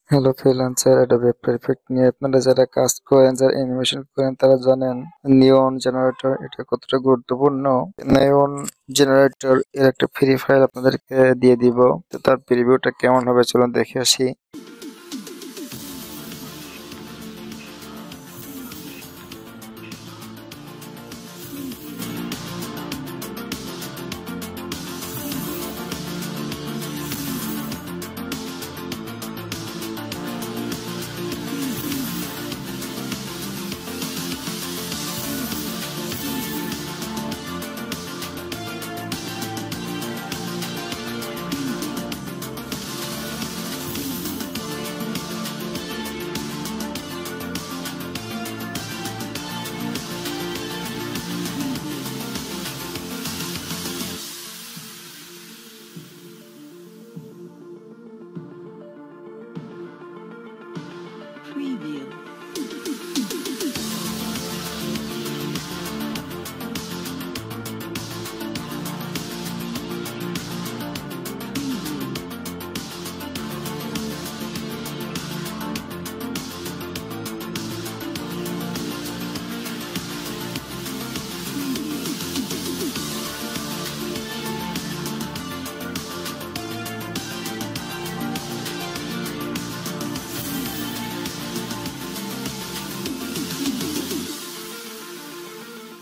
Hello freelancer, Adobe after effect নিয়ে আপনারা যারা কাজ করেন, যারা অ্যানিমেশন করেন তারা জানেন নিয়ন জেনারেটর এটা কতটা গুরুত্বপূর্ণ। নিয়ন জেনারেটর এর একটা ফ্রি ফাইল আপনাদেরকে দিয়ে দিব, তো তার প্রিভিউটা কেমন হবে চলুন দেখে আসি। Preview.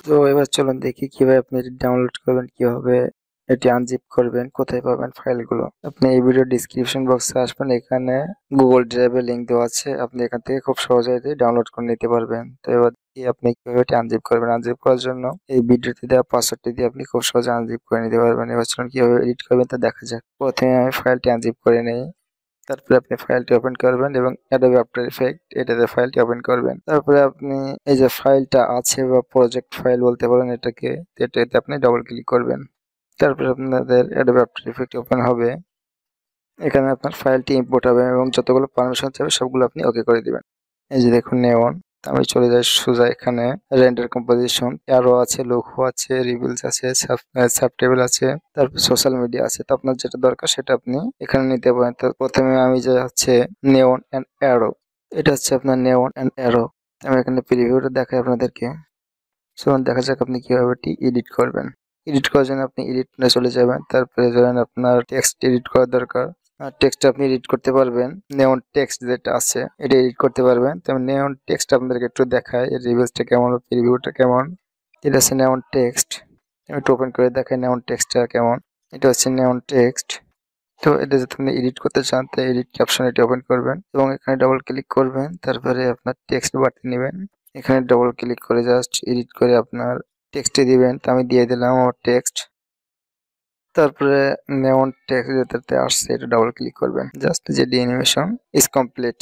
তো এবার চলুন দেখি কিভাবে আপনি এটি ডাউনলোড করবেন, কিভাবে এটি আনজিপ করবেন, কোথায় পাবেন ফাইলগুলো। আপনি এই ভিডিও ডিসক্রিপশন বক্সে আসবেন, এখানে গুগল ড্রাইভের লিঙ্ক দেওয়া আছে, আপনি এখান থেকে খুব সহজে এটি ডাউনলোড করে নিতে পারবেন। তো এবার দেখি আপনি কিভাবে এটি আনজিপ করবেন। আনজিপ করার জন্য এই ভিডিওতে দেওয়া পাসওয়ার্ডটি দিয়ে আপনি খুব সহজে আনজিপ করে নিতে পারবেন। এবার চলুন কিভাবে এডিট করবেন তা দেখা যাক। প্রথমে আমি ফাইলটি আনজিপ করে নেই, তারপরে আপনি ফাইলটি ওপেন করবেন এবং অ্যাডোবি আফটার ইফেক্ট এটাতে ফাইলটি ওপেন করবেন। তারপরে আপনি এই যে ফাইলটা আছে বা প্রজেক্ট ফাইল বলতে পারেন এটাকে, এটাতে আপনি ডবল ক্লিক করবেন। তারপরে আপনাদের অ্যাডোবি আফটার ইফেক্ট ওপেন হবে। এখানে আপনার ফাইলটি ইম্পোর্ট হবে এবং যতগুলো পারমিশন চাবে সবগুলো আপনি ওকে করে দিবেন। এই যে দেখুন নেওন, আমি চলে যাই সোজা এখানে রেন্ডার কম্পোজিশন, অ্যারো আছে, লোগো আছে, রিভিলস আছে, সাবটেবল আছে, তারপর সোশ্যাল মিডিয়া আছে। তো আপনার যেটা দরকার সেটা আপনি এখানে নিতে পারেন। তো প্রথমে আমি যে হচ্ছে নেওন অ্যান্ড অ্যারো, এটা হচ্ছে আপনার নেওন অ্যান্ড অ্যারো। আমি এখানে প্রিভিউটা দেখাই আপনাদেরকে। চলুন দেখা যাক আপনি কিভাবে এটি এডিট করবেন। এডিট করার জন্য আপনি এডিট মোডে চলে যাবেন। তারপরে ধরেন আপনার টেক্সট এডিট করার দরকার, টেক্সট আপনি এডিট করতে পারবেন। নেওন টেক্সট যেটা আছে এটা এডিট করতে পারবেন। তো নেওন টেক্সট আপনাদেরকে একটু দেখায়, এর রিভিউসটা কেমন, প্রিভিউটা কেমন। এটা হচ্ছে নেওন টেক্সট, আমি একটু ওপেন করে দেখাই নেওন টেক্সটটা কেমন। এটা হচ্ছে নেওন টেক্সট। তো এটা যদি আপনি এডিট করতে চান তো এডিট ক্যাপশন এটি ওপেন করবেন এবং এখানে ডবল ক্লিক করবেন। তারপরে আপনার টেক্সট বাড়তি নেবেন, এখানে ডবল ক্লিক করে জাস্ট এডিট করে আপনার টেক্সটে দিবেন। তো আমি দিয়ে দিলাম আমার টেক্সট। তারপরে নেওন টেক্সট যেটাতে আসছে এটা ডবল ক্লিক করবেন, জাস্ট যে অ্যানিমেশন ইজ কমপ্লিট।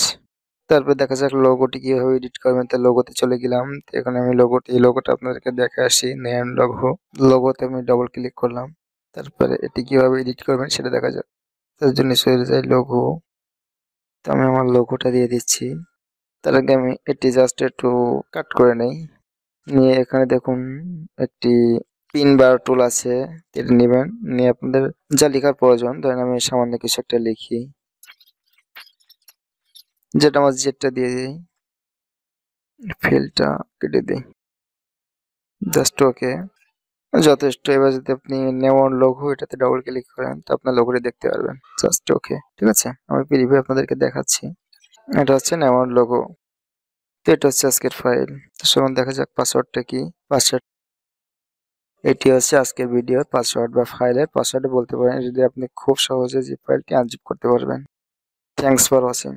তারপর দেখা যাক লোগোটি কিভাবে এডিট করবেন। তো লোগোতে চলে গেলাম। তো এখানে আমি এই লোগোটা আপনাদেরকে দেখে আসি। নেওন লোগোতে আমি ডবল ক্লিক করলাম। তারপরে এটি কিভাবে এডিট করবেন সেটা দেখা যাক। তার জন্য চলে যাই লোগো। তো আমি আমার লোগোটা দিয়ে দিচ্ছি। তার আগে আমি এটি জাস্ট একটু কাট করে নেই। নিয়ে এখানে দেখুন একটি পিন বার টুল আছে, এটা নেবেন। নিয়ে আপনাদের যা লেখার প্রয়োজন, ধরেন আমি সামান্য কিছু একটা লিখি, যেটা আমার জেডটা দিয়ে দিই, ফিলটা কেটে দিই, জাস্ট ওকে, যথেষ্ট। এবার যদি আপনি নেওন লোগো এটাতে ডবল ক্লিক করেন তো আপনার লোগোটি দেখতে পারবেন, জাস্ট ওকে। ঠিক আছে, আমি প্রিভিউ আপনাদেরকে দেখাচ্ছি। এটা হচ্ছে নেওন লোগো। তো এটা হচ্ছে আজকের ফাইল। তো চলুন দেখা যাক পাসওয়ার্ডটা কি। পাসওয়ার্ড, এটি হচ্ছে আজকের ভিডিওর পাসওয়ার্ড বা ফাইলের পাসওয়ার্ড বলতে পারেন, যদি আপনি খুব সহজে জিপ ফাইলটি আনজিপ করতে পারবেন। Thanks for watching.